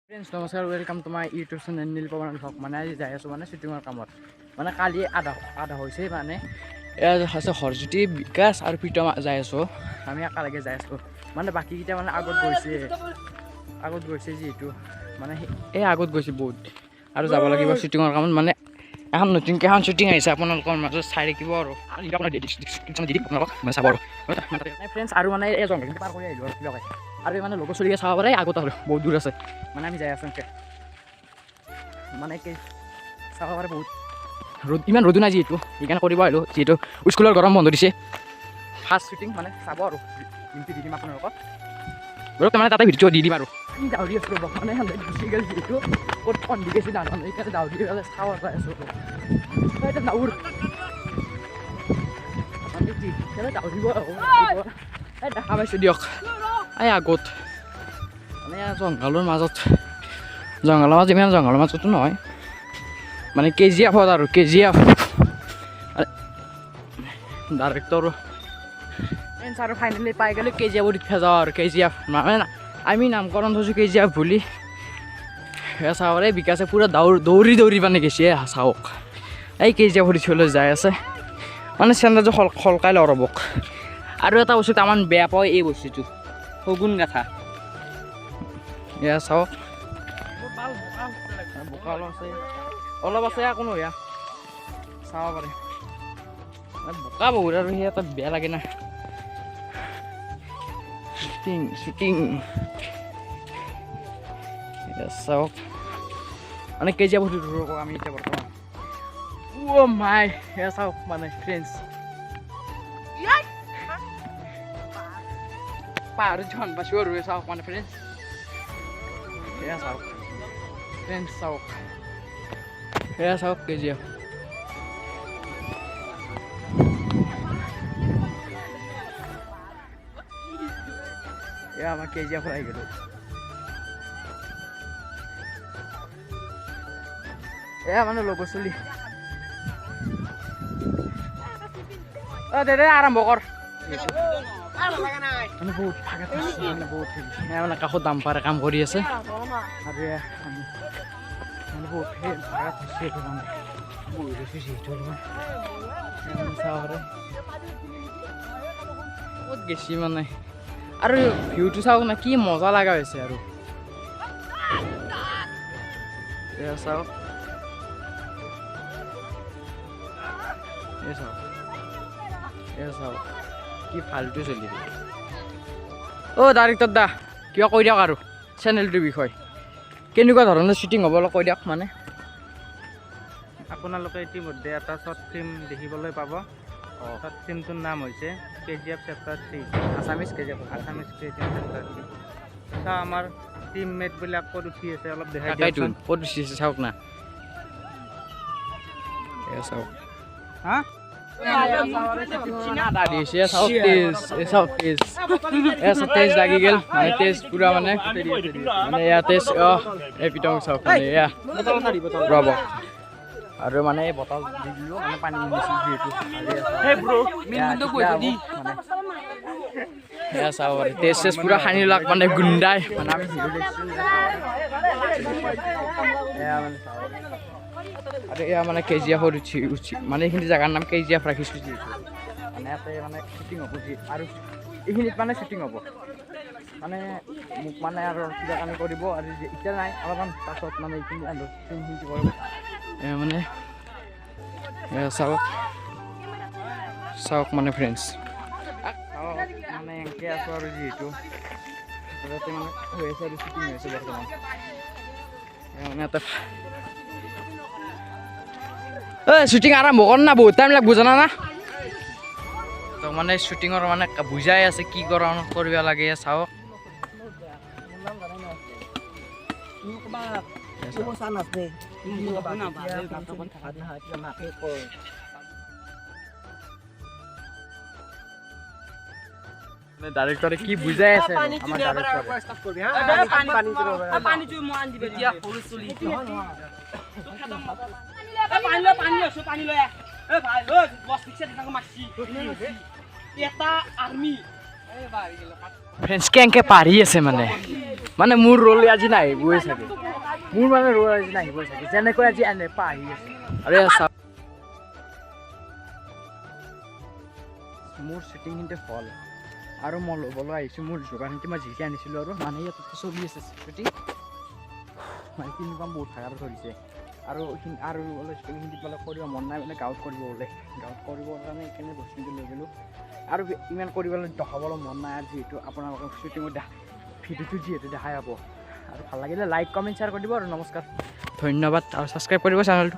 friends नमस्कार welcome to my YouTube channel Nilpawan vlog माने आज जाय आছো माने शुटिंगर कामत माने काली आधा होइसे माने ए আছে হৰজ্যোতি বিকাশ আৰু প্ৰীতম যাই আছো আমি একালগে যাই আছো মানে বাকি কিটা মানে আগত গৈছে যেটো মানে এই আগত গৈছে বহুত আৰু যাব লাগিব শুটিংৰ কামত মানে এখন নতুন কেখন শুটিং আহিছে আপোনালোকৰ মাজত চাই ৰাখিব আৰু এটা আপোনাৰ ডিসক্ৰিপশন দি দিম আপোনালোক মানে চাব আৰু फ्रेंड्स আৰু মানে এই জংঘল পাৰ কৰি আহিলো আৰু কিবা কয় আৰু মানে লোক চলিকে চাব পাৰে আগত আৰু বহুত দূৰ আছে মানে আমি যাই আছো মানে কি চাব পাৰে বহুত ৰোদ ইমান ৰোদ নাই যেহেতু এইখানে কৰিব আহিলো যেহেতু স্কুলৰ গৰম বন্ধ দিছে ফাৰ্ষ্ট শুটিং মানে চাব আৰু কিন্তু দি দিম আপোনালোকক বৰক মানে তাতে ভিডিঅ' দি দিম আৰু দাউৰি আছো মানে গুচি গ'ল যেহেতু ক'ত কন্দি গৈছে নাজানো এইকাৰণে দাউৰি গ'লে চাব পাই আছো এটা দাউৰ আমি কি দাউৰিব দেখা পাইছোঁ দিয়ক এই আগত মানে জংঘলৰ মাজত ইমান জংঘলৰ মাজতো নহয় মানে কেজিএফত আৰু কেজিএফ ডাইৰেক্টৰ এনচাৰ ফাইনেলি পাই গ'লে কেজিএফত উঠা যাওঁ আৰু কেজিএফ মানে আমি নামকৰণ থৈছোঁ কেজিএফ বুলি চাবৰে বিকাশে পূৰা দৌৰি মানে গেছে চাওক এই কেজিএফত উঠিবলৈ যাই আছে মানে চেণ্ডাৰটো খলকাই লওঁ ৰ'বক আৰু এটা বস্তু তামান বেয়া পাওঁ এই বস্তুটো শগুন গাথা এয়া চাওক বোকা অলপ আছে একো নহয় চাব পাৰে বোকা বহুত আৰু সেই এটা বেয়া লাগে না শ্বুটিং চাওক মানে কেজিয়া বহুত দূৰ আমি এতিয়া বৰ্তমান অ' মাই সেয়া চাওক মানে ফ্ৰেণ্ডছ পাহাৰত ঝন পাইছোঁ আৰু চাওক মানে ফ্ৰেণ্ডছ সেয়া চাওক সেয়া চাওক কেজিএফ এয়া আমাৰ কেজিএফ আহি গ'লো এয়া মানে লগ চলি দে আৰম্ভ কৰ মানে বহুত ভাগত মানে বহুত মানে কাষত দাম পাৰে কাম কৰি আছে আৰু মানে বহুত ভাগত হৈছে মানে বহি ৰৈছোঁ যিহেতু চাব পাৰে বহুত গেছি মানে আৰু ভিউটো চাওক না কি মজা লগা হৈছে আৰু চাওক চাওক কি ফাল্টু চলি অ' ডাইৰেক্টৰ দা কিবা কৈ দিয়ক আৰু চেনেলটোৰ বিষয়ে কেনেকুৱা ধৰণৰ শ্বুটিং হ'ব অলপ কৈ দিয়ক মানে আপোনালোকে ইতিমধ্যে এটা শ্বৰ্ট ফিল্ম দেখিবলৈ পাব শ্বৰ্ট ফিল্মটোৰ নাম হৈছে KGF chapter 3 Assamese KGF chapter 3 চাওঁ আমাৰ টিমমেটবিলাক ক'ত উঠি আছে অলপ দেখাই দিয়কচোন ক'ত উঠি আছে চাওক না চাওক হা তেজ লাগি গেল মানে তেজ পুৰা মানে এয়া তেজ এই পিটং চাওক মানে এয়া ৰ'ব আৰু মানে বটল দি দিলোঁ মানে পানী মিছিল যিহেতু এয়া চাব পাৰি তেজ চেজ পুৰা সানি লাগ মানে গুণ্ডাই মানে আমি এয়া মানে আৰু এয়া মানে কেজিএফত উঠি মানে এইখিনি জেগাৰ নাম কেজিএফ ৰাখিছোঁ যিহেতু মানে ইয়াতে মানে শ্বুটিং হ'ব আৰু এইখিনিত মানে শ্বুটিং হ'ব মানে মোক মানে আৰু কিবা কানি কৰিব আৰু এতিয়া নাই অলপমান পাছত মানে এইখিনি শ্বুটিংখিনি কৰিব মানে চাওক মানে ফ্ৰেণ্ডছ চাওক মানে এনেকৈ আছোঁ আৰু যিহেতু তাতে মানে হৈ আছে আৰু শ্বুটিং হৈ আছে বৰ্তমান মানে এটা শ্বুটিং আৰম্ভ কৰ না বহুত টাইম লাগব জানা না তো মানে শ্বুটিঙৰ মানে বুজাই আছে কি কৰিব লাগে চাওক ডাইৰেক্টৰে কি বুজাই আছে আমাৰ ফ্ৰেণ্ডছ কেনেকৈ পাৰি আছে মানে মানে মোৰ ৰোল আজি নাহিবই চাগে মোৰ মানে ৰোল আজি নাহিবই চাগে যেনেকৈ আজি এনেপা আহি আছে আৰে চাওক মোৰ শ্বুটিংখিনিতে হ'ল আৰু মই ল'বলৈ আহিছোঁ মোৰ যোগাৰখিনিতে মই যিখিনি আনিছিলোঁ আৰু মানে ইয়াত চলি আছে শ্বুটিং মানে কিনিপাম বহুত ভাগৰ ধৰিছে আৰু অলপ শ্বুটিংখিনি পেলাই কৰিব মন নাই মানে গাঁৱত কৰিব বোলে গাঁৱত কৰিবৰ কাৰণে এইখিনি বস্তুটো লৈ গ'লোঁ আৰু ইমান কৰিবলৈ দেখাবলৈ মন নাই আৰু যিহেতু আপোনালোকক শ্বুটিঙত ভিডিঅ'টো যিহেতু দেখাই পাব আৰু ভাল লাগিলে লাইক কমেণ্ট শ্বেয়াৰ কৰি দিব আৰু নমস্কাৰ ধন্যবাদ আৰু ছাবস্ক্ৰাইব কৰিব চেনেলটো